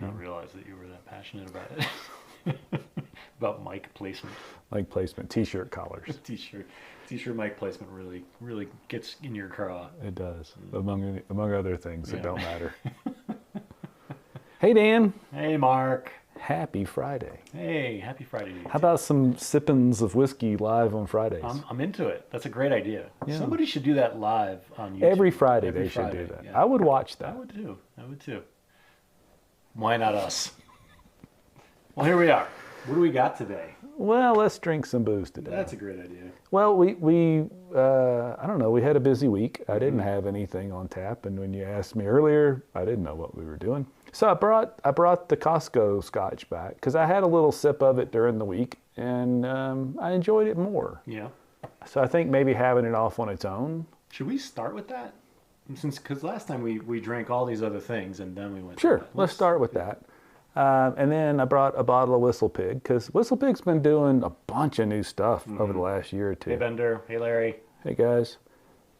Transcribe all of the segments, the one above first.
didn't realize that you were that passionate about it. About mic placement. Mic placement, t-shirt collars. T-shirt mic placement really gets in your craw. It does, among other things that don't matter. Hey, Dan. Hey, Mark. Happy Friday. Hey, happy Friday to you. How about some sippings of whiskey live on Fridays? I'm into it. That's a great idea. Yeah. Somebody should do that live on YouTube. Every Friday they should do that. Yeah. I would watch that. I would too. Why not us? Well, here we are. What do we got today? Well, let's drink some booze today. That's a great idea. Well, we I don't know, we had a busy week. I didn't have anything on tap, and when you asked me earlier, I didn't know what we were doing. So I brought the Costco Scotch back because I had a little sip of it during the week, and I enjoyed it more. Yeah. So I think maybe having it off on its own. Should we start with that? Because last time we drank all these other things, and then we went. Sure, let's start with that. And then I brought a bottle of Whistle Pig because Whistle Pig's been doing a bunch of new stuff over the last year or two. Hey, Bender. Hey, Larry. Hey, guys.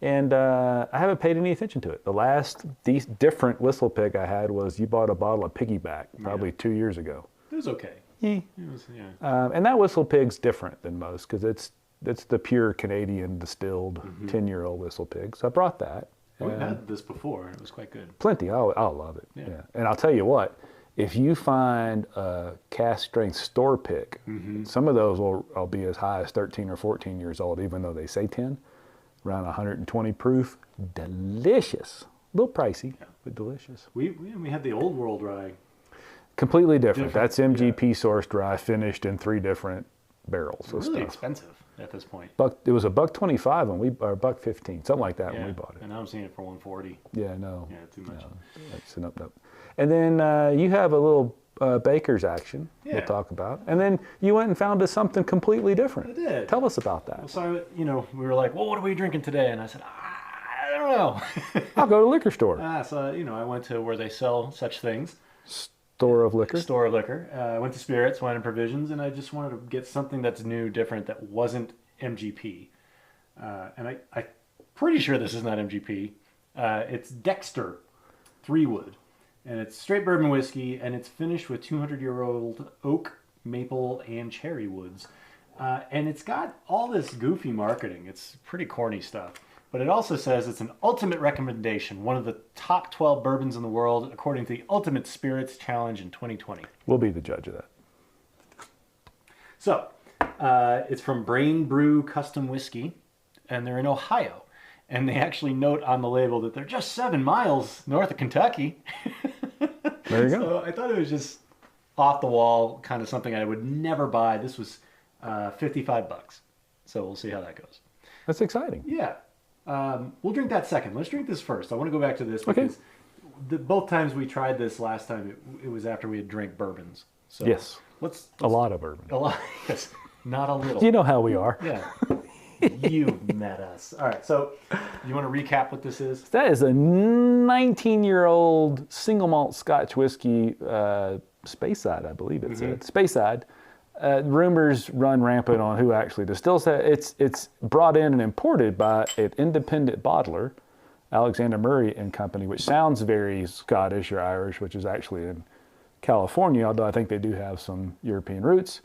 And I haven't paid any attention to it. The last different Whistle Pig I had was you bought a bottle of Piggyback probably 2 years ago. It was okay. Yeah. It was, yeah. And that Whistle Pig's different than most because it's the pure Canadian distilled 10-year-old Whistle Pig. So I brought that. We've had this before, and it was quite good. Plenty. I'll love it. Yeah. And I'll tell you what. If you find a cast strength store pick, some of those will be as high as 13 or 14 years old, even though they say 10, around 120 proof. Delicious. A little pricey, but delicious. We had the Old World rye. Completely different. That's MGP sourced rye, finished in 3 different barrels. It's really expensive at this point. It was $1.25 when or $1.15, something like that when we bought it. And now I'm seeing it for $140. Yeah, no. Yeah, too much. No, nope. And then you have a little baker's action we'll talk about. And then you went and found us something completely different. I did. Tell us about that. Well, so, we were like, well, what are we drinking today? And I said, I don't know. I'll go to the liquor store. So, I went to where they sell such things. Store of liquor. Store of liquor. I went to Spirits, Wine and Provisions, and I just wanted to get something that's new, different, that wasn't MGP. And I'm pretty sure this is not MGP. It's Dexter 3-wood. And it's straight bourbon whiskey, and it's finished with 200-year-old oak, maple, and cherry woods. And it's got all this goofy marketing. It's pretty corny stuff. But it also says it's an ultimate recommendation, one of the top 12 bourbons in the world, according to the Ultimate Spirits Challenge in 2020. We'll be the judge of that. So, it's from Brain Brew Custom Whiskey, and they're in Ohio. And they actually note on the label that they're just 7 miles north of Kentucky. There you go. So I thought it was just off the wall, kind of something I would never buy. This was $55. So we'll see how that goes. That's exciting. Yeah. We'll drink that second. Let's drink this first. I want to go back to this because both times we tried this last time, it was after we had drank bourbons. So yes. Let's a lot of bourbon. A lot. Yes. Not a little. You know how we are. Yeah. You met us. All right, so you want to recap what this is? That is a 19-year-old single malt Scotch whiskey, Speyside, I believe it said. Speyside. Rumors run rampant on who actually distills that. It's brought in and imported by an independent bottler, Alexander Murray and Company, which sounds very Scottish or Irish, which is actually in California, although I think they do have some European roots.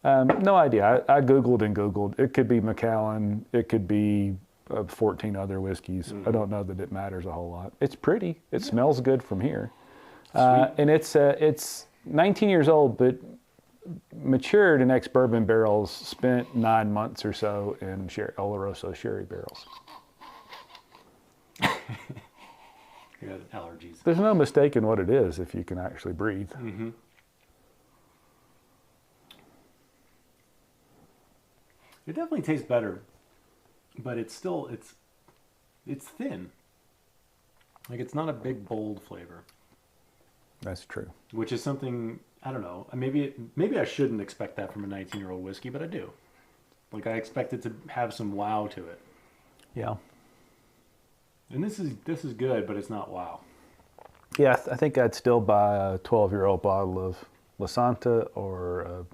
No idea. I Googled and Googled. It could be Macallan. It could be 14 other whiskeys. I don't know that it matters a whole lot. It's pretty. It smells good from here. And it's 19 years old, but matured in ex-bourbon barrels, spent 9 months or so in Oloroso sherry barrels. You got allergies. There's no mistaking what it is if you can actually breathe. Mm-hmm. It definitely tastes better, but it's still, it's thin. Like, it's not a big, bold flavor. That's true. Which is something, I don't know, maybe I shouldn't expect that from a 19-year-old whiskey, but I do. Like, I expect it to have some wow to it. Yeah. And this is good, but it's not wow. Yeah, I think I'd still buy a 12-year-old bottle of La Santa or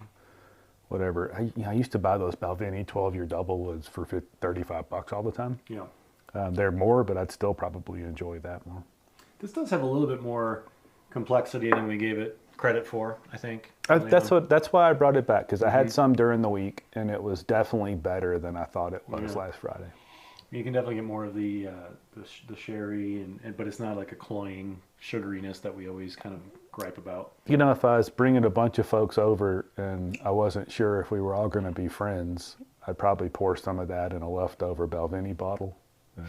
whatever. I used to buy those Balvenie 12-year double woods for $35 all the time. Yeah. They're more, but I'd still probably enjoy that more. This does have a little bit more complexity than we gave it credit for, I think. That's why I brought it back, because I had some during the week, and it was definitely better than I thought it was last Friday. You can definitely get more of the sherry, but it's not like a cloying sugariness that we always kind of gripe about. You know, if I was bringing a bunch of folks over and I wasn't sure if we were all going to be friends, I'd probably pour some of that in a leftover Balvenie bottle. And,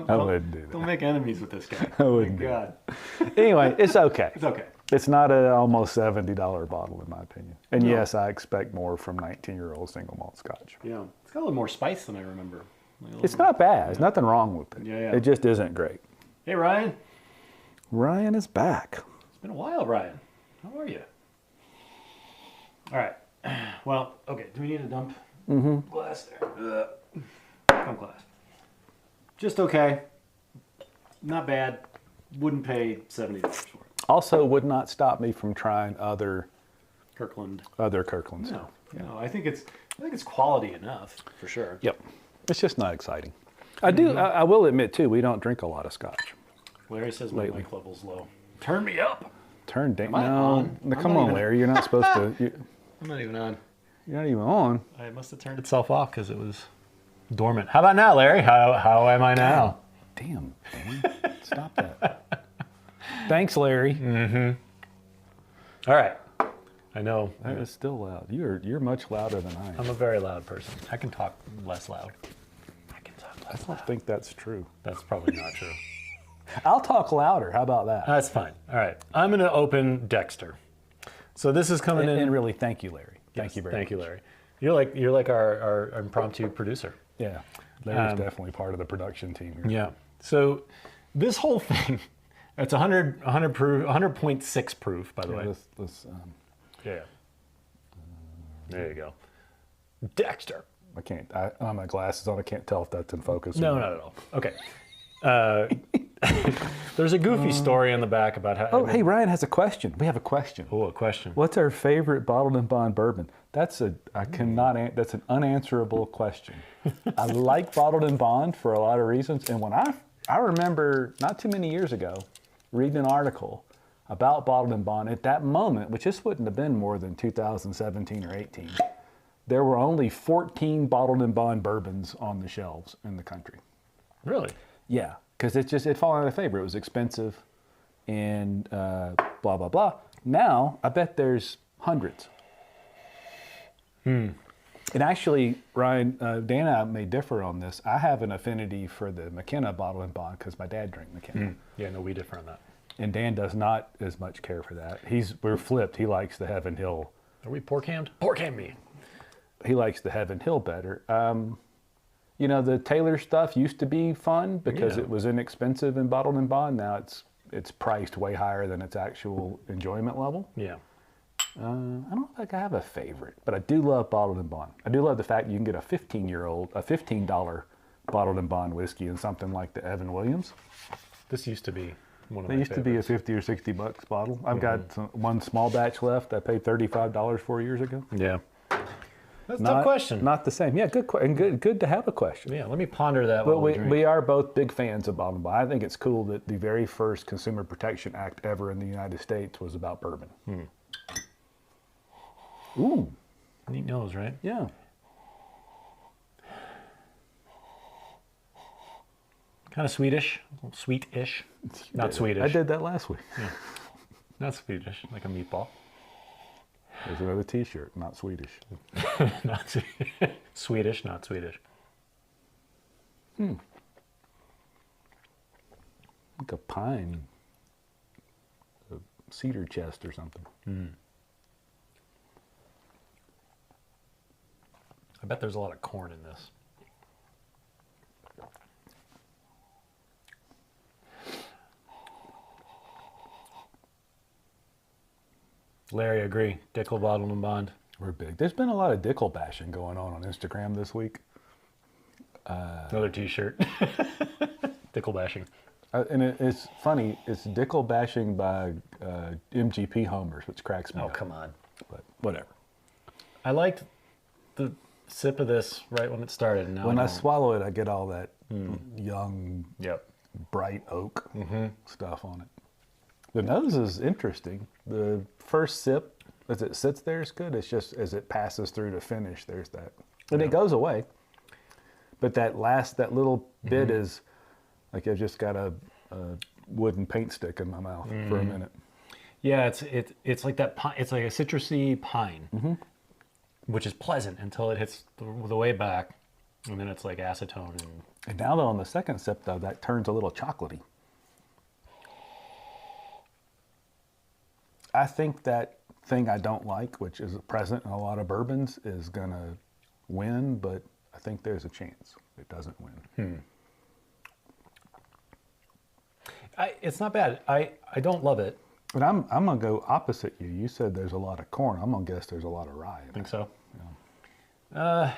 I wouldn't do that. Don't make enemies with this guy. I wouldn't do that. Anyway, it's okay. It's okay. It's not an almost $70 bottle, in my opinion. And yes, I expect more from 19-year-old single malt Scotch. Yeah, it's got a little more spice than I remember. It's not bad. There's nothing wrong with it. Yeah. It just isn't great. Hey, Ryan. Ryan is back. It's been a while, Ryan. How are you? All right. Well, okay. Do we need a dump glass there? Dump glass. Just okay. Not bad. Wouldn't pay $70 for it. Also, would not stop me from trying other Kirkland. Kirklands. No, I think it's quality enough for sure. Yep. It's just not exciting. I will admit too, we don't drink a lot of Scotch. Larry says my mic level's low. Turn me up. Turn down. On? Come on, Larry. You're not supposed to. I'm not even on. You're not even on. I must have turned itself off because it was dormant. How about now, Larry? How am I now? Damn, man. Stop that. Thanks, Larry. All right. I know. That is still loud. You're much louder than I am. I'm a very loud person. I can talk less loud. I don't think that's true. That's probably not true. I'll talk louder. How about that? That's fine. All right. I'm going to open Dexter. So this is coming in. And really, thank you, Larry. Thank you very much. Thank you, Larry. You're like our impromptu producer. Yeah. Larry's definitely part of the production team here. Yeah. So this whole thing, it's 100 proof, 100.6 proof, by the way. Yeah. There you go. Dexter. I can't. I have my glasses on. I can't tell if that's in focus. No, not at all. Okay. There's a goofy story on the back about how. Oh, hey, Ryan has a question. We have a question. Oh, a question. What's our favorite bottled and bond bourbon? That's an unanswerable question. I like bottled and bond for a lot of reasons. And when I remember not too many years ago reading an article about bottled and bond at that moment, which this wouldn't have been more than 2017 or 18. There were only 14 bottled and bond bourbons on the shelves in the country. Really? Yeah, because it fallen out of favor. It was expensive and blah, blah, blah. Now, I bet there's hundreds. And actually, Ryan, Dan and I may differ on this. I have an affinity for the McKenna bottled and bond because my dad drank McKenna. Yeah, no, we differ on that. And Dan does not as much care for that. We're flipped. He likes the Heaven Hill. Are we pork hammed? Pork ham me. He likes the Heaven Hill better. You know, the Taylor stuff used to be fun because it was inexpensive in bottled and bond. Now it's priced way higher than its actual enjoyment level. Yeah. I don't know if I have a favorite, but I do love bottled and bond. I do love the fact you can get a $15 bottled and bond whiskey in something like the Evan Williams. This used to be one of my They used favorites. to be a $50 or $60 bottle. I've got one small batch left. I paid $35 4 years ago. Yeah. That's a tough question. Not the same. Yeah, good to have a question. Yeah, let me ponder that But while we drink. we are both big fans of bottled and bond. I think it's cool that the very first Consumer Protection Act ever in the United States was about bourbon. Ooh. Neat nose, right? Yeah. Kind of Swedish. Sweet-ish. Not Swedish. I did that last week. Yeah. Not Swedish, like a meatball. There's another T-shirt, not Swedish. Not Swedish, not Swedish. Like a pine, a cedar chest or something. I bet there's a lot of corn in this. Larry, agree. Dickel, bottled and bond. We're big. There's been a lot of Dickel bashing going on Instagram this week. Another T-shirt. Dickel bashing. And it's funny. It's Dickel bashing by MGP homers, which cracks me up. Oh, come on. But whatever. I liked the sip of this right when it started. And now When I don't. swallow it, I get all that young Yep. bright oak stuff on it. The nose is interesting. The first sip, as it sits there, is good. It's just as it passes through to finish, there's that. And it goes away. But that little bit is like I've just got a wooden paint stick in my mouth for a minute. Yeah, it's like that. It's like a citrusy pine, which is pleasant until it hits the way back, and then it's like acetone. And now though, on the second sip though, that turns a little chocolatey. I think that thing I don't like, which is present in a lot of bourbons, is gonna win, but I think there's a chance it doesn't win. It's not bad. I don't love it. But I'm gonna go opposite you. You said there's a lot of corn. I'm gonna guess there's a lot of rye. I think so. Yeah.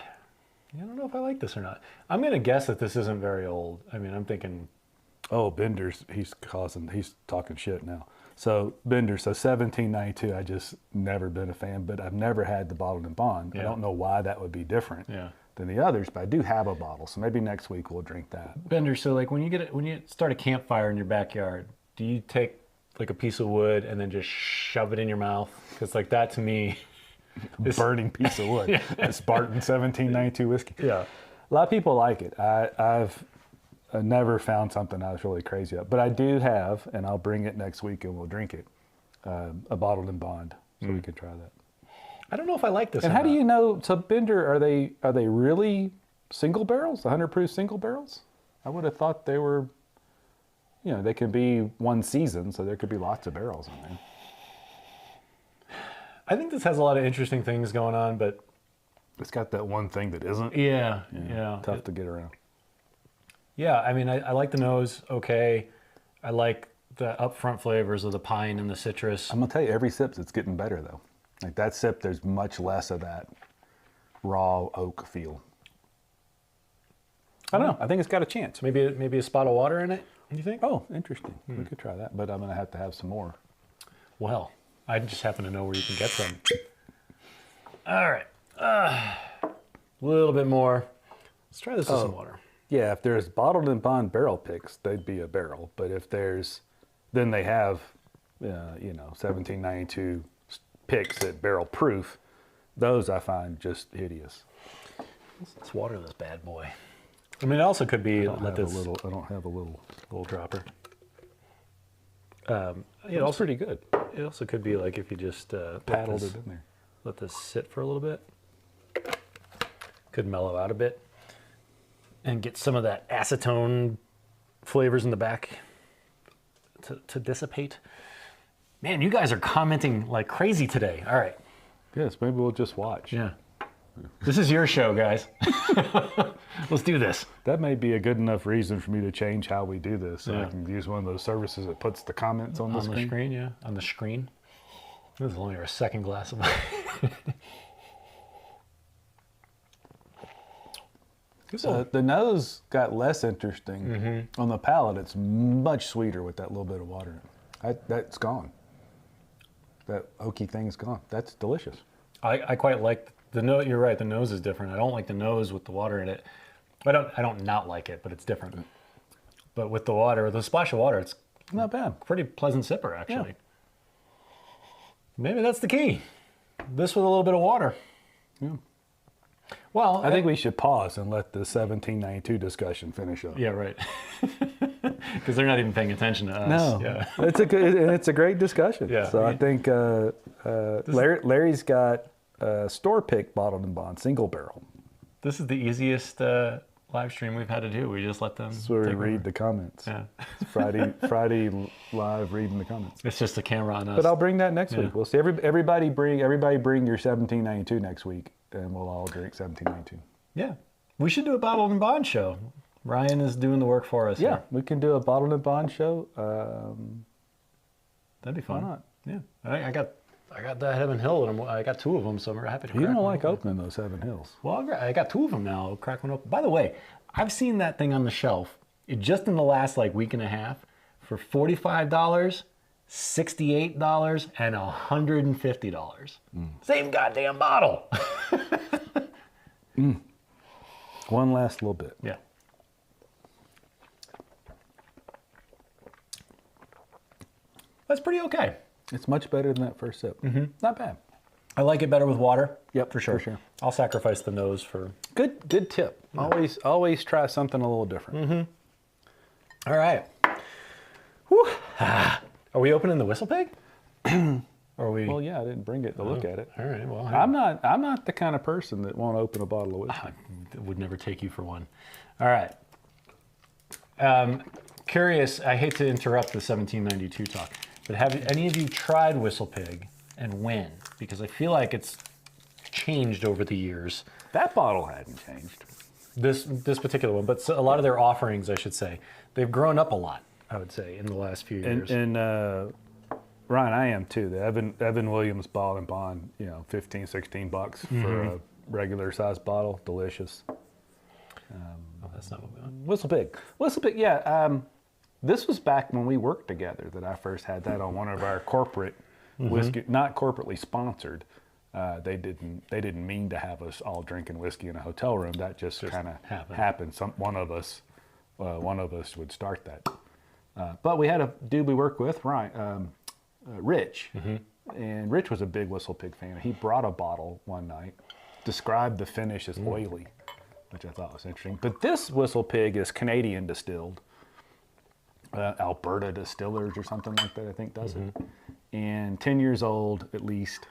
I don't know if I like this or not. I'm gonna guess that this isn't very old. I mean, I'm thinking. Oh, Bender's. He's talking shit now. So Bender. So 1792. I just never been a fan, but I've never had the bottled and bond. Yeah. I don't know why that would be different than the others, but I do have a bottle. So maybe next week we'll drink that. Bender. So like when you start a campfire in your backyard, do you take like a piece of wood and then just shove it in your mouth? Because like that to me. Burning piece of wood. A Spartan 1792 whiskey. Yeah. A lot of people like it. I've never found something I was really crazy about. But I do have, and I'll bring it next week and we'll drink it, a bottled and bond. So we can try that. I don't know if I like this. And how do you know, so Bender, are they really single barrels, 100 proof single barrels? I would have thought they were, they could be one season, so there could be lots of barrels in there. I think this has a lot of interesting things going on, but it's got that one thing that isn't. Yeah. Tough to get around. Yeah, I mean, I like the nose. Okay, I like the upfront flavors of the pine and the citrus. I'm gonna tell you, every sip it's getting better though. Like that sip, there's much less of that raw oak feel. I don't know. I think it's got a chance. Maybe a spot of water in it. You think? Oh, interesting. We could try that, but I'm gonna have to have some more. Well. I just happen to know where you can get some. All right. A little bit more. Let's try this with some water. Yeah, if there's bottled and bond barrel picks, they'd be a barrel. But if then they have, 1792 picks at barrel proof. Those I find just hideous. Let's water this bad boy. I mean, it also could be I don't have a little dropper. It's pretty good. It also could be like if you just paddled it in there. Let this sit for a little bit. Could mellow out a bit and get some of that acetone flavors in the back to dissipate. Man, you guys are commenting like crazy today. All right. Yes, maybe we'll just watch. Yeah. This is your show, guys. Let's do this. That may be a good enough reason for me to change how we do this. So I can use one of those services that puts the comments on the screen. On the screen, yeah. On the screen. This is only our second glass of wine. So the nose got less interesting. On the palate, it's much sweeter with that little bit of water in it. That's gone. That oaky thing's gone. That's delicious. I quite like the nose. You're right. The nose is different. I don't like the nose with the water in it. I don't not like it, but it's different. But with the water, with a splash of water, it's not bad. Pretty pleasant sipper, actually. Yeah. Maybe that's the key. This with a little bit of water. Yeah. Well, I think we should pause and let the 1792 discussion finish up. Yeah, right. Because they're not even paying attention to us. No, yeah. it's a great discussion. Yeah. So I think Larry's got store pick bottled and bond single barrel. This is the easiest live stream we've had to do. We just let them. That's where we read the comments. Yeah. It's Friday live reading the comments. It's just a camera on us. But I'll bring that next week. We'll see. Everybody bring your 1792 next week, and we'll all drink 1792. Yeah. We should do a bottled and bond show. Ryan is doing the work for us. Yeah, here. we can do a bottled and bond show. That'd be fun. Why not? Yeah. I got that Heaven Hill, and I got 2 of them, so I'm happy to. You don't like opening those Heaven Hills. Well, I got 2 of them now. I'll crack one open. By the way, I've seen that thing on the shelf just in the last week and a half for $45, $68, and $150. Same goddamn bottle. One last little bit. Yeah. That's pretty okay. It's much better than that first sip. Not bad. I like it better with water. Yep, for sure. I'll sacrifice the nose for. Good tip. Yeah. Always try something a little different. All right. Whew. Are we opening the Whistle Pig? Or are we? Well, yeah, I didn't bring it to look at it. All right. Well, I'm not the kind of person that won't open a bottle of whiskey. I would never take you for one. All right. Curious. I hate to interrupt the 1792 talk, but have any of you tried Whistle Pig, and when? Because I feel like it's changed over the years. That bottle hadn't changed. This particular one, but a lot of their offerings, I should say, they've grown up a lot. I would say in the last few years. And Ryan, I am too. The Evan Williams bottle and bond, $15, $16 for a regular size bottle. Delicious. That's not what we want. Whistle Pig. Yeah. This was back when we worked together that I first had that on one of our corporate whiskey, not corporately sponsored. They didn't mean to have us all drinking whiskey in a hotel room. That just kind of happened. One of us would start that. But we had a dude we worked with, Rich, and Rich was a big Whistle Pig fan. He brought a bottle one night, described the finish as oily, which I thought was interesting. But this Whistle Pig is Canadian distilled. Alberta Distillers or something like that, I think, does it. And 10 years old at least.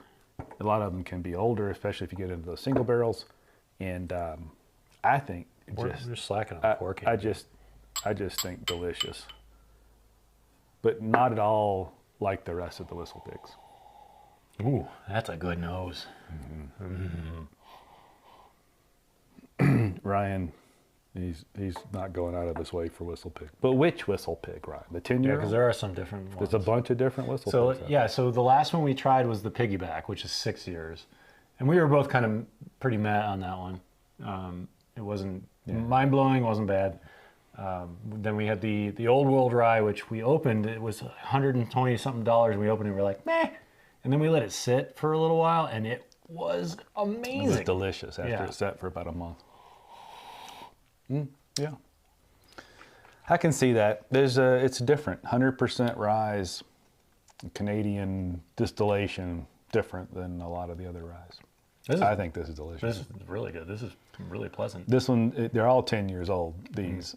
A lot of them can be older, especially if you get into those single barrels. And I think we're slacking on the corking. I just think delicious, but not at all like the rest of the Whistle Pigs. Ooh, that's a good nose. Ryan, he's not going out of his way for Whistle Pig. But which Whistle Pig, Ryan? The 10-year? Yeah, because there are some different ones. There's a bunch of different Whistle Pigs. So the last one we tried was the Piggyback, which is 6 years. And we were both kind of pretty mad on that one. It wasn't mind-blowing, wasn't bad. Then we had the Old World Rye, which we opened. It was $120-something. We opened it, we were like, meh. And then we let it sit for a little while, and it was amazing. It was delicious after it sat for about a month. Yeah. I can see that. It's different. 100% rye, Canadian distillation, different than a lot of the other ryes. I think this is delicious. This is really good. This is really pleasant. This one, they're all 10 years old, these.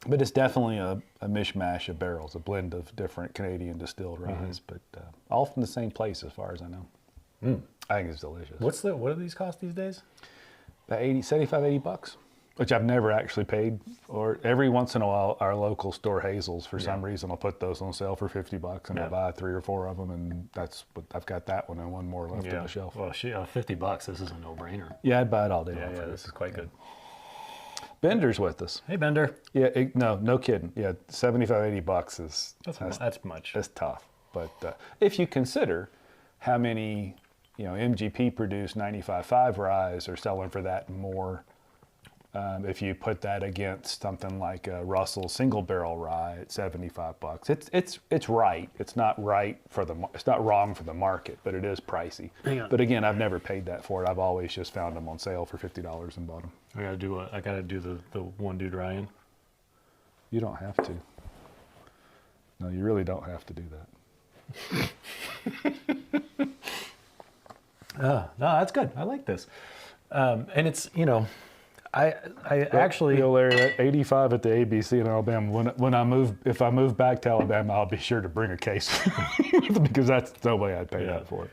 But it's definitely a mishmash of barrels, a blend of different Canadian distilled ryes, but all from the same place as far as I know. I think it's delicious. What do these cost these days? About $75-$80, which I've never actually paid. Or every once in a while, our local store Hazel's, for some reason, will put those on sale for $50, and I buy 3 or 4 of them, and that's what I've got that one and one more left on the shelf. Well, $50, this is a no-brainer. Yeah, I'd buy it all day. Yeah, this is quite good. Bender's with us. Hey, Bender. Yeah, no kidding. Yeah, $75-$80 is that's much. That's tough. But if you consider how many, MGP produced 95.5 ryes are selling for that and more. If you put that against something like a Russell single barrel rye at $75, it's right. It's not right it's not wrong for the market, but it is pricey. Hang on. But again, I've never paid that for it. I've always just found them on sale for $50 and bought them. I gotta do the one dude Ryan. You don't have to. No, you really don't have to do that. No, that's good. I like this, and it's I actually Larry, at 85 at the ABC in Alabama. If I move back to Alabama, I'll be sure to bring a case because that's no way I'd pay that for it.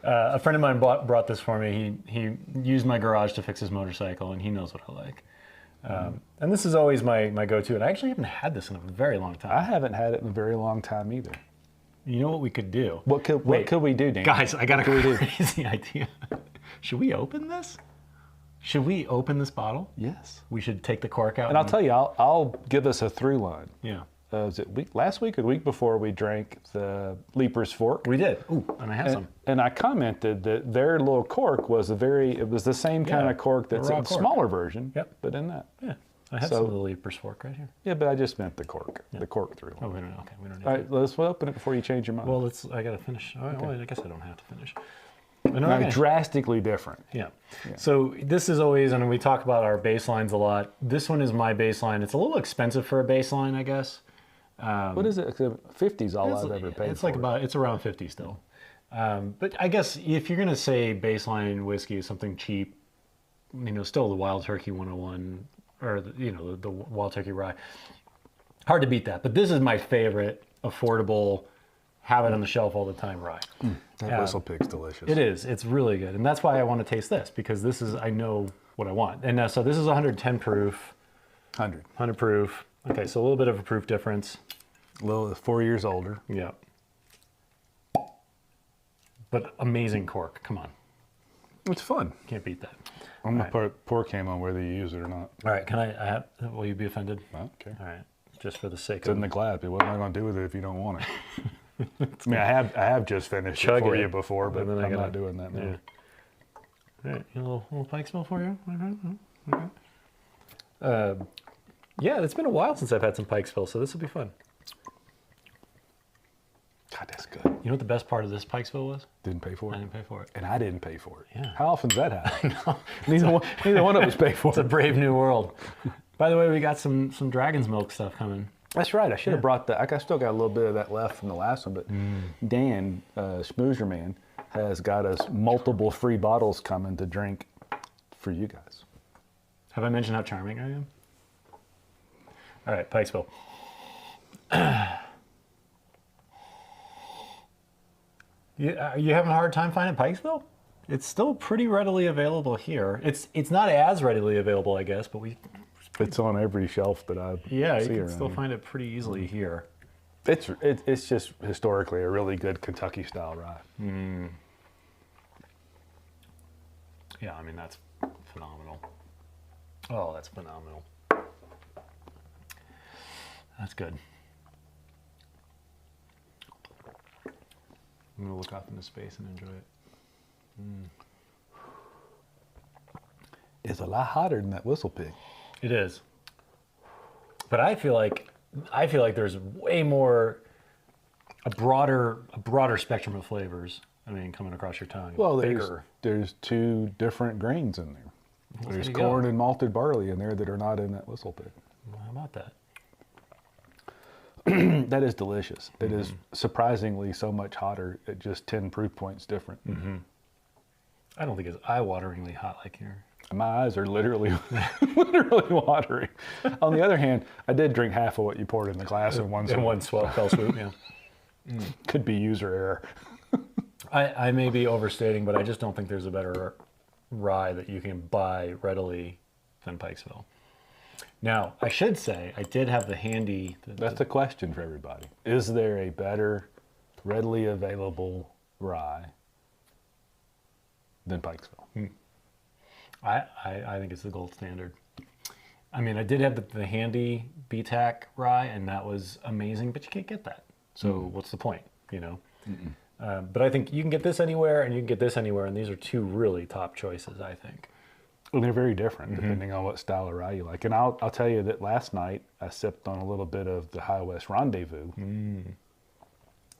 A friend of mine brought this for me. He used my garage to fix his motorcycle, and he knows what I like. And this is always my go-to. And I actually haven't had this in a very long time. I haven't had it in a very long time either. You know what we could do? What could we do, Dan? Guys, I got a crazy idea. Should we open this? Should we open this bottle? Yes. We should take the cork out. And I'll tell you, I'll give us a through line. Yeah. Was it last week or the week before we drank the Leaper's Fork? We did. Ooh, and I have some. And I commented that their little cork was it was the same kind of cork that's a smaller version. Yep. But in that. Yeah. I have some of the Leaper's Fork right here. Yeah, but I just meant the cork. Yeah. The cork through line. Oh, we don't know. Okay, we don't need All right, let's open it before you change your mind. Well, I got to finish. All right, okay. Well, I guess I don't have to finish. Drastically different. Yeah. So this is always, and we talk about our baselines a lot. This one is my baseline. It's a little expensive for a baseline, I guess. What is it? 50's all I've ever paid It's for. like it's around 50 still. But I guess if you're going to say baseline whiskey is something cheap, still the Wild Turkey 101 or the Wild Turkey Rye, hard to beat that. But this is my favorite affordable, have it on the shelf all the time rye. That Whistle Pig's delicious. It is. It's really good. And that's why I want to taste this, because I know what I want. And so this is 110 proof. 100 proof. Okay, so a little bit of a proof difference. A little 4 years older. Yeah. But amazing cork. Come on. It's fun. Can't beat that. I'm going to pour came on whether you use it or not. All right, will you be offended? Okay. All right, just for the sake It's in the glass, but what am I going to do with it if you don't want it? I mean, I have just finished it for you before, but I'm not doing that now. Yeah. All right, a little pike smell for you? Yeah, it's been a while since I've had some pike spill, so this will be fun. God, that's good. You know what the best part of this pike spill was? Didn't pay for it? I didn't pay for it. And I didn't pay for it. Yeah. How often does that happen? Neither one of us pay for It's a it. brave new world. By the way, we got some dragon's milk stuff coming. That's right. I should have brought that. I still got a little bit of that left from the last one, but Dan, Schmoozer Man, has got us multiple free bottles coming to drink for you guys. Have I mentioned how charming I am? All right, pike spill. You having a hard time finding Pikesville? It's still pretty readily available here. It's not as readily available, I guess, but it's on every shelf that I see you can around still here. find it pretty easily here. It's just historically a really good Kentucky style rye. Yeah, I mean that's phenomenal. Oh, that's phenomenal. That's good. I'm gonna look off into space and enjoy it. It's a lot hotter than that Whistle Pig. It is. But I feel like there's way more a broader spectrum of flavors. I mean, coming across your tongue. Well, bigger. there's 2 different grains in there. Well, There's there you corn go. and malted barley in there that are not in that Whistle Pig. Well, how about that? That is delicious. It is surprisingly so much hotter at just 10 proof points different. I don't think it's eye-wateringly hot like here. My eyes are literally watering. On the other hand, I did drink half of what you poured in the glass in one In swoop. one fell swoop, yeah. Could be user error. I may be overstating, but I just don't think there's a better rye that you can buy readily than Pikesville. Now, I should say, I did have the handy... That's a question for everybody. Is there a better, readily available rye than Pikesville? I think it's the gold standard. I mean, I did have the handy BTAC rye, and that was amazing, but you can't get that. So what's the point, But I think you can get this anywhere, and you can get this anywhere, and these are 2 really top choices, I think. Well, they're very different depending on what style of rye you like. And I'll tell you that last night I sipped on a little bit of the High West Rendezvous.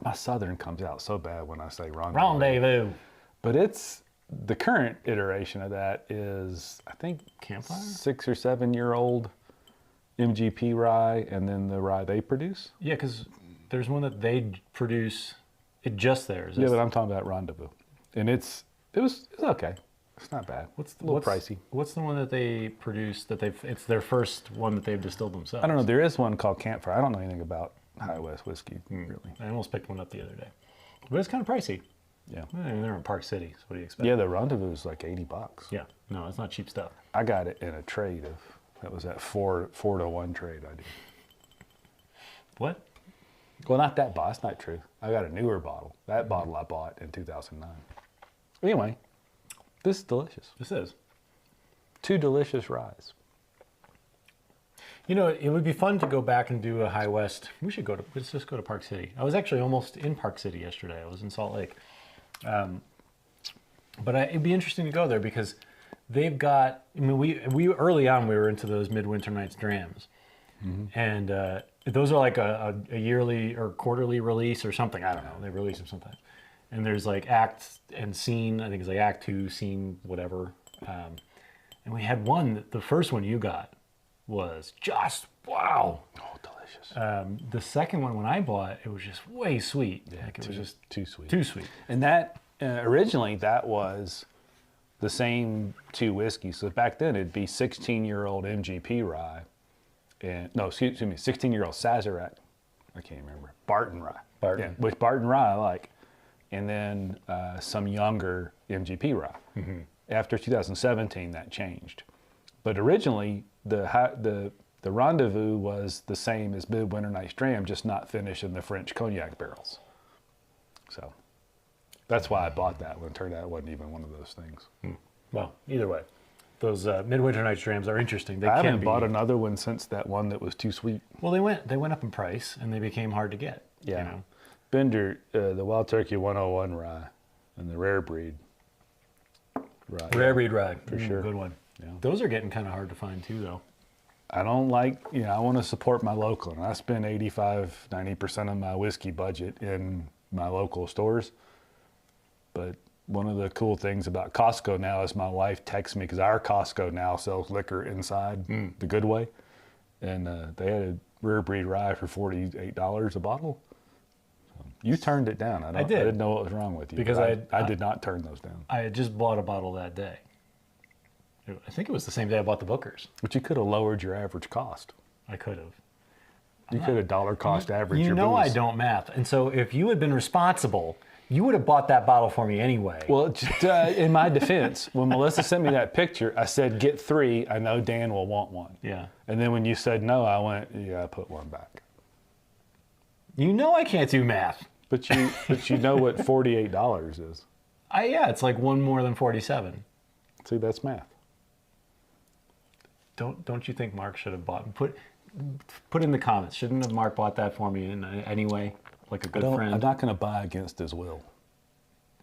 My Southern comes out so bad when I say Rendezvous. Rendezvous. But it's the current iteration of that is, I think, Campfire? 6 or 7 year old MGP rye, and then the rye they produce. Yeah, because there's one that they produce, it just theirs. Yeah, but I'm talking about Rendezvous. And it's okay. It's not bad. It's a little pricey. What's the one that they produce it's their first one that they've distilled themselves? I don't know. There is one called Campfire. I don't know anything about High West whiskey, really. I almost picked one up the other day. But it's kind of pricey. Yeah. I mean, they're in Park City, so what do you expect? Yeah, the Rendezvous is like $80. Yeah. No, it's not cheap stuff. I got it in a trade that was that 4-to-1 trade I did. What? Well, not that bottle. That's not true. I got a newer bottle. That bottle I bought in 2009. Anyway, this is delicious. This is. 2 delicious ryes. You know, it would be fun to go back and do a High West. Let's just go to Park City. I was actually almost in Park City yesterday. I was in Salt Lake. But it'd be interesting to go there because they've got, I mean, we early on, we were into those Midwinter Nights drams. And those are like a yearly or quarterly release or something. I don't know. They release them sometimes. And there's like act and scene. I think it's like act 2, scene, whatever. And we had one, the first one you got was just, wow. Oh, delicious. delicious. The second one, when I bought, it was just way sweet. Yeah, like it was just too sweet. too sweet. And that originally that was the same two whiskeys. So back then it'd be 16-year-old MGP rye, and no, excuse me, 16-year-old Sazerac. I can't remember. Barton rye. Barton. Yeah, which Barton rye I like, and then some younger MGP rye. Mm-hmm. After 2017, that changed, but originally the Rendezvous was the same as Midwinter Night's Dram, just not finished in the French cognac barrels. So that's why I bought that one. It turned out it wasn't even one of those things. Well, either way, those Midwinter Night's Drams are interesting. They I can haven't be, bought another one since that one that was too sweet. Well, they went up in price and they became hard to get. Yeah. You know? Bender, the Wild Turkey 101 rye and the Rare Breed rye. Rare Breed rye, for sure. Good one. Yeah. Those are getting kind of hard to find too, though. I don't like, I want to support my local, and I spend 85-90% of my whiskey budget in my local stores. But one of the cool things about Costco now is my wife texts me, because our Costco now sells liquor inside the good way, and they had a Rare Breed rye for $48 a bottle. So you turned it down. I did. I didn't know what was wrong with you. Because I did not turn those down. I had just bought a bottle that day. I think it was the same day I bought the Bookers. But you could have lowered your average cost. I could have. You could have dollar cost average your You know booze. I don't math. And so if you had been responsible, you would have bought that bottle for me anyway. Well, just, in my defense, when Melissa sent me that picture, I said, get 3. I know Dan will want one. Yeah. And then when you said no, I went, yeah, I put one back. You know I can't do math. But you know what $48 is. Yeah, it's like one more than 47. See, that's math. Don't you think Mark should have bought? Put in the comments. Shouldn't have Mark bought that for me anyway? Like a good friend. I'm not going to buy against his will.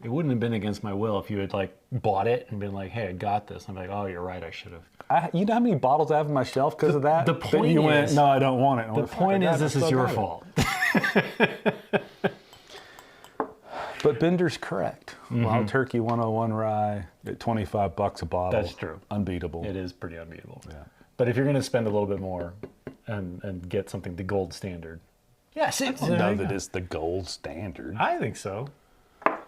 It wouldn't have been against my will if you had like bought it and been like, "Hey, I got this." I'm like, "Oh, you're right. I should have." You know how many bottles I have on my shelf because of that? The point you is, went, no, I don't want it. The point is, this is your fault. But Bender's correct. Wild Turkey 101 rye at $25 a bottle. That's true. Unbeatable. It is pretty unbeatable. Yeah. But if you're going to spend a little bit more and get something the gold standard. Yeah, I don't know that it's the gold standard. I think so. Old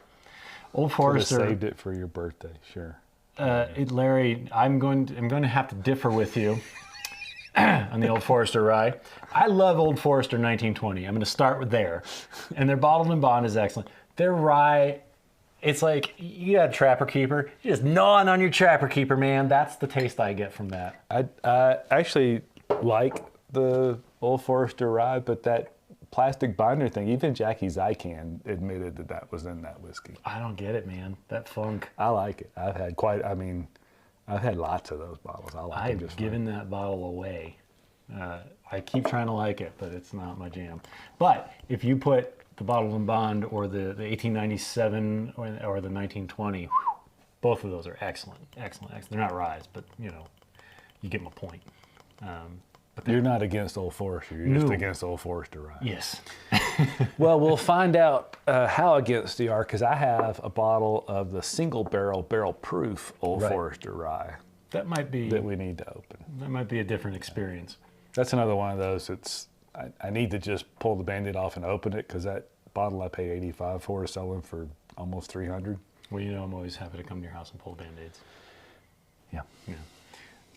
Could have Forester. saved it for your birthday, sure. Larry, I'm going to have to differ with you on the Old Forester rye. I love Old Forester 1920. I'm going to start with there. And their bottled and bond is excellent. Their rye, it's like you got a Trapper Keeper. You're just gnawing on your Trapper Keeper, man. That's the taste I get from that. I actually like the Old Forester rye, but that plastic binder thing, even Jackie Zykan admitted that was in that whiskey. I don't get it, man. That funk. I like it. I've had lots of those bottles. I like them I've just given that bottle away. I keep trying to like it, but it's not my jam. But if you put the Bottled and Bond or the 1897 or the 1920, both of those are excellent. They're not ryes, but you get my point. But you're not against Old Forester. You're just against Old Forester rye. Yes. Well, we'll find out how against you are, because I have a bottle of the single barrel proof Old Forester rye That might be that we need to open. That might be a different experience. That's another one of those. I need to just pull the Band-Aid off and open it, because that bottle I pay $85 for is selling for almost $300. Well, I'm always happy to come to your house and pull Band-Aids. Yeah.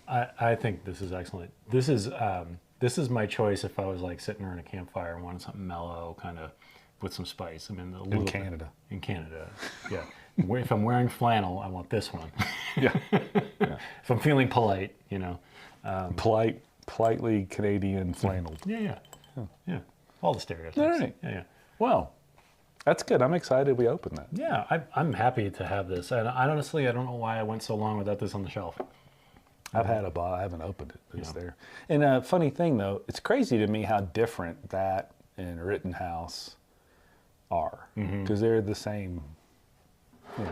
I think this is excellent. This is my choice if I was like sitting around a campfire and wanted something mellow, kind of with some spice. I mean, In Canada. In Canada, yeah. If I'm wearing flannel, I want this one. Yeah. If I'm feeling polite, Politely Canadian flannel. Yeah. All the stereotypes. All right. Yeah. Well, that's good. I'm excited we opened that. Yeah, I'm happy to have this. And I honestly don't know why I went so long without this on the shelf. I've had a bottle. I haven't opened it. It's there. And a funny thing, though, it's crazy to me how different that and Rittenhouse are. Because they're the same.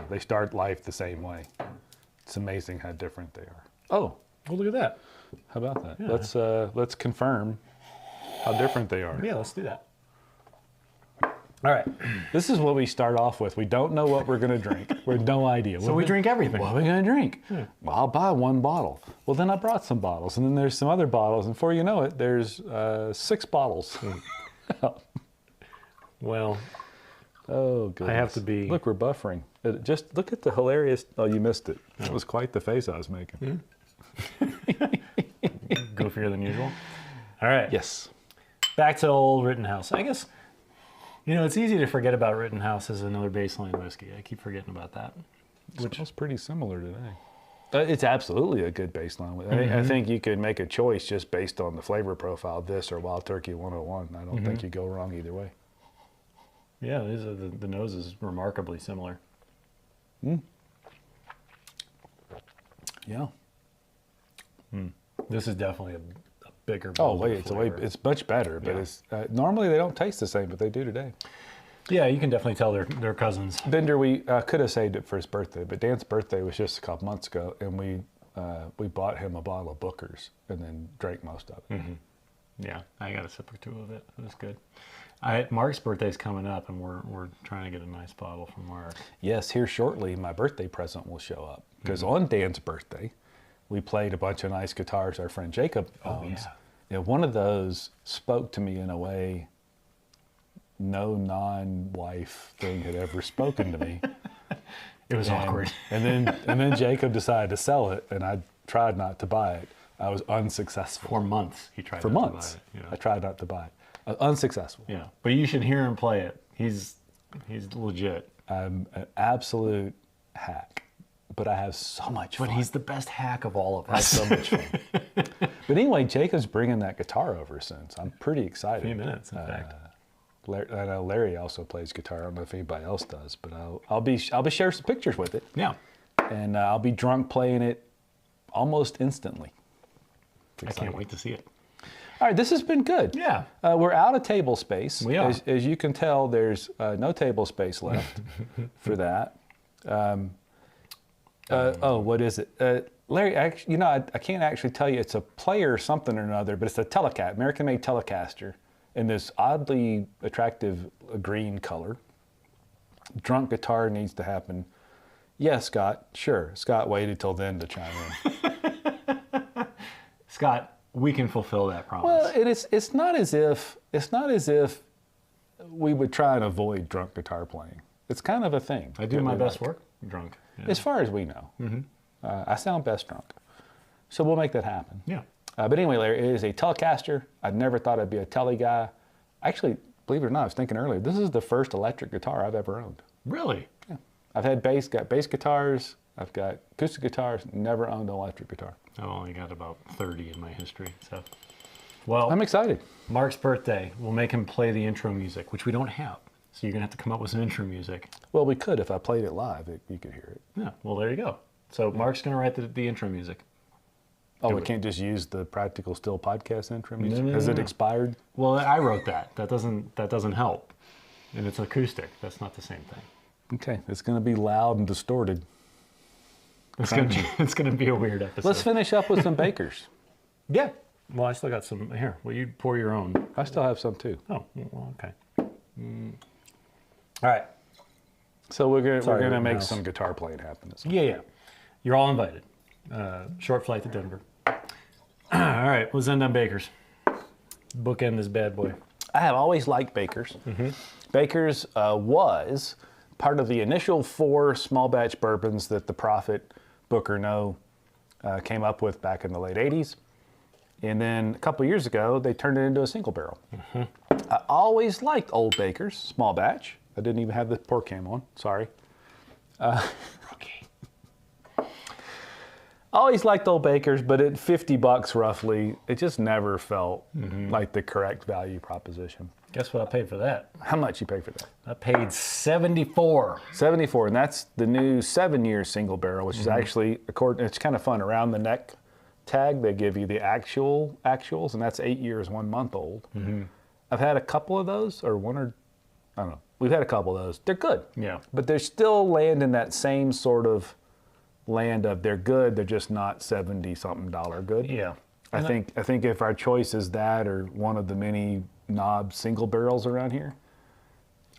They start life the same way. It's amazing how different they are. Oh, well, look at that. How about that? Yeah. Let's confirm how different they are. Yeah, let's do that. All right. This is what we start off with. We don't know what we're going to drink. We have no idea. So we drink everything. What are we going to drink? Well, I'll buy one bottle. Well, then I brought some bottles, and then there's some other bottles, and before you know it, there's 6 bottles. Well, oh, goodness. I have to be... Look, we're buffering. Just look at the hilarious... Oh, you missed it. That was quite the face I was making. Goofier than usual. All right. Yes. Back to old Rittenhouse. I guess, it's easy to forget about Rittenhouse as another baseline whiskey. I keep forgetting about that. Which smells pretty similar today. It's absolutely a good baseline. I think you could make a choice just based on the flavor profile, this or Wild Turkey 101. I don't think you go wrong either way. Yeah, these are the nose is remarkably similar. Yeah. This is definitely a bigger. Oh wait, it's much better. But it's normally they don't taste the same, but they do today. Yeah, you can definitely tell they're cousins. Bender, we could have saved it for his birthday, but Dan's birthday was just a couple months ago, and we bought him a bottle of Booker's and then drank most of it. Yeah, I got a sip or two of it. It was good. Mark's birthday's coming up, and we're trying to get a nice bottle from Mark. Yes, here shortly, my birthday present will show up because on Dan's birthday, we played a bunch of nice guitars our friend Jacob owns. And one of those spoke to me in a way no non-wife thing had ever spoken to me. It was awkward. And then Jacob decided to sell it, and I tried not to buy it. I was unsuccessful. For months, he tried. For not months, to buy it, I tried not to buy it. Unsuccessful. Yeah, but you should hear him play it. He's legit. I'm an absolute hack, but I have so much fun. But he's the best hack of all of I have us. so much fun. But anyway, Jacob's bringing that guitar over soon, so I'm pretty excited. A few minutes, in fact. I know Larry also plays guitar. I don't know if anybody else does, but I'll be sharing some pictures with it. Yeah. And I'll be drunk playing it almost instantly. I can't wait to see it. All right, this has been good. Yeah. We're out of table space. We are. As you can tell, there's no table space left for that. What is it? Larry, I can't actually tell you. It's a player something or another, but it's a American-made Telecaster in this oddly attractive green color. Drunk guitar needs to happen. Yeah, Scott. Sure. Scott waited till then to chime in. Scott, we can fulfill that promise. Well, it's not as if we would try and avoid drunk guitar playing. It's kind of a thing. I do my best work drunk. Yeah. As far as we know. I sound best drunk. So we'll make that happen. Yeah. But anyway, Larry, it is a Telecaster. I'd never thought I'd be a Tele guy. Actually, believe it or not, I was thinking earlier, this is the first electric guitar I've ever owned. Really? Yeah. I've got bass guitars, I've got acoustic guitars, never owned an electric guitar. I've only got about 30 in my history. So, well, I'm excited. Mark's birthday, we'll make him play the intro music, which we don't have. So you're going to have to come up with some intro music. Well, we could if I played it live. You could hear it. Yeah, well, there you go. So Mark's going to write the intro music. Oh, we can't just use the Practical Still podcast intro music? No, Has it expired? Well, I wrote that. That doesn't help. And it's acoustic. That's not the same thing. Okay, it's going to be loud and distorted. It's going to be a weird episode. Let's finish up with some Bakers. Yeah. Well, I still got some here. Well, you pour your own. I still have some too. Oh, well, okay. All right. So we're gonna make Rittenhouse. some guitar playing happen. Yeah. You're all invited. Short flight to Denver. All right, let's end on Bakers. Bookend this bad boy. I have always liked Bakers. Bakers was part of the initial 4 small batch bourbons that the Prophet Booker No came up with back in the late 80s. And then a couple years ago, they turned it into a single barrel. I always liked Old Bakers, small batch. I didn't even have the pour cam on, sorry. Always liked Old Bakers, but at $50 roughly, it just never felt like the correct value proposition. Guess what I paid for that? How much you pay for that? I paid $74. 74, and that's the new 7-year single barrel, which is actually, it's kind of fun. Around the neck tag, they give you the actuals, and that's 8 years, 1 month old. I've had a couple of those, or one or, I don't know. We've had a couple of those. They're good. Yeah. But they're still land in that same sort of land of they're good, they're just not $70-something good. Yeah. I think if our choice is that or one of the many knob single barrels around here,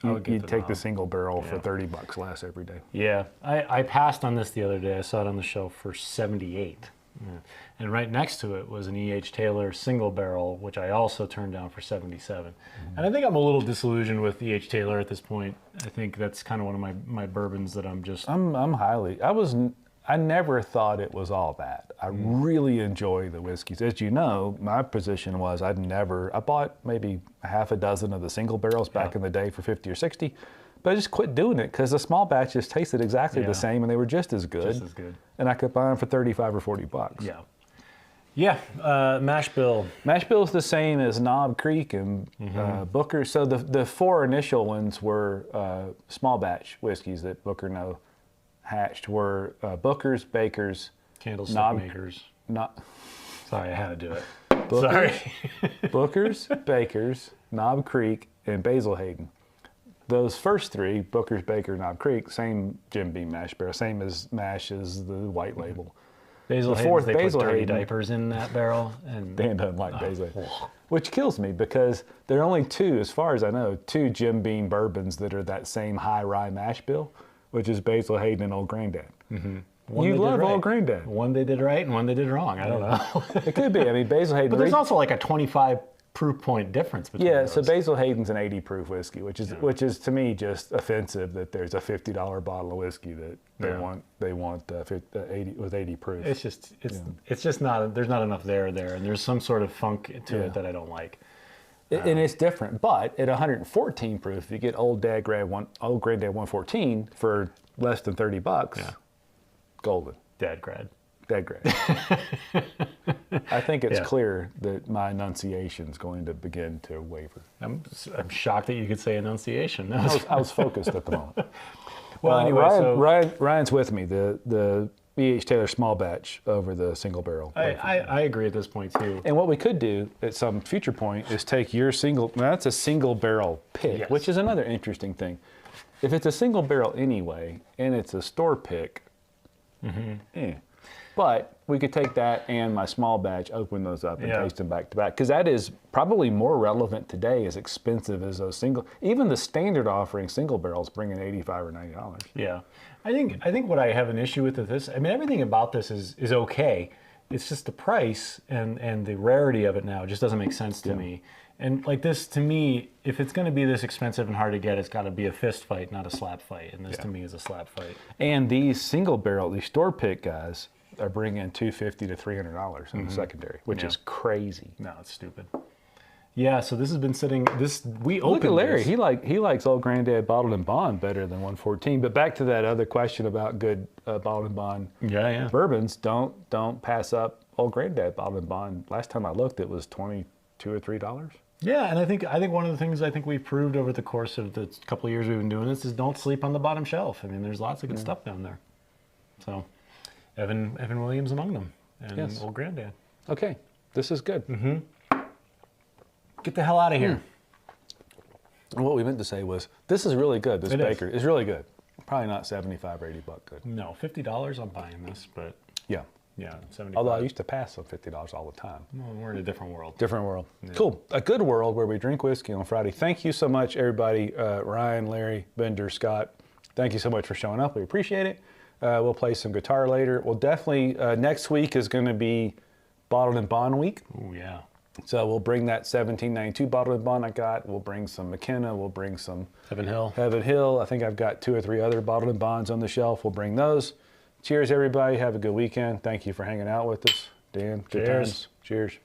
you'd take the knob. single barrel for $30 less every day. Yeah, I passed on this the other day. I saw it on the shelf for 78. Yeah. And right next to it was an E.H. Taylor single barrel, which I also turned down for 77. And I think I'm a little disillusioned with E.H. Taylor at this point. I think that's kind of one of my bourbons that I'm just... I never thought it was all that. I really enjoy the whiskeys. As you know, my position was I bought maybe a half a dozen of the single barrels back in the day for 50 or 60, but I just quit doing it because the small batches tasted exactly the same and they were just as good. Just as good. And I could buy them for 35 or 40 bucks. Yeah. Yeah, mash bill. Mash bill is the same as Knob Creek and Booker. So the four initial ones were small batch whiskeys that Booker No hatched were Booker's, Baker's, Candlestick makers. Sorry, I had to do it. Sorry. Booker's, Baker's, Knob Creek, and Basil Hayden. Those first three, Booker's, Baker, Knob Creek, same Jim Beam mash barrel, same as mash as the white label. Basil The fourth Hayden's, they Basil put dirty Hayden, diapers in that barrel. And Dan doesn't like Basil Hayden, which kills me because there are only two, as far as I know, two Jim Beam bourbons that are that same high rye mash bill, which is Basil Hayden and Old Granddad. You love Old Granddad. One they did right and one they did wrong. I don't know. It could be. I mean, Basil Hayden. But there's also like a 25 proof point difference between those. So Basil Hayden's an 80 proof whiskey, which is to me just offensive that there's a $50 bottle of whiskey that they want 80 with 80 proof. It's just not, there's not enough there, and there's some sort of funk to it that I don't like. And it's different, but at 114 proof, you get Old Granddad 114 for less than $30. Yeah. Golden. Dead grad. I think it's clear that my enunciation is going to begin to waver. I'm shocked that you could say enunciation. I was focused at the moment. Well, anyway, Ryan's with me. The E.H. Taylor small batch over the single barrel. I agree at this point too. And what we could do at some future point is take your that's a single barrel pick, which is another interesting thing. If it's a single barrel anyway, and it's a store pick, but we could take that and my small batch, open those up and taste them back to back. Because that is probably more relevant today, as expensive as those even the standard offering single barrels bring in $85 or $90. Yeah. I think what I have an issue with this, I mean, everything about this is okay. It's just the price and the rarity of it now just doesn't make sense to me. And like this, to me, if it's going to be this expensive and hard to get, it's got to be a fist fight, not a slap fight. And this to me is a slap fight. And these single barrel, these store pick guys are bringing $250 to $300 in the secondary, which is crazy. No, it's stupid. Yeah, so this has been sitting. We opened. Look at Larry. This. He likes Old Granddad Bottled and Bond better than 114. But back to that other question about good Bottled and Bond bourbons. Don't pass up Old Granddad Bottled and Bond. Last time I looked, it was $22 or $3. Yeah, and I think one of the things I think we've proved over the course of the couple of years we've been doing this is don't sleep on the bottom shelf. I mean, there's lots of good stuff down there. So, Evan Williams among them, and Old Granddad. Okay, this is good. Get the hell out of here. And what we meant to say was, this is really good. This Baker is really good. Probably not $75 or $80 good. No, $50 I'm buying this, but yeah, 75. Although I used to pass on $50 all the time. Well, we're in a different world. Different world. Yeah. Cool. A good world where we drink whiskey on Friday. Thank you so much, everybody. Ryan, Larry, Bender, Scott. Thank you so much for showing up. We appreciate it. We'll play some guitar later. We'll definitely next week is going to be Bottled and Bond week. Oh yeah. So we'll bring that 1792 Bottled and Bond I got. We'll bring some McKenna. We'll bring some Heaven Hill. I think I've got 2 or 3 other Bottled and Bonds on the shelf. We'll bring those. Cheers, everybody. Have a good weekend. Thank you for hanging out with us. Dan, good times. Cheers.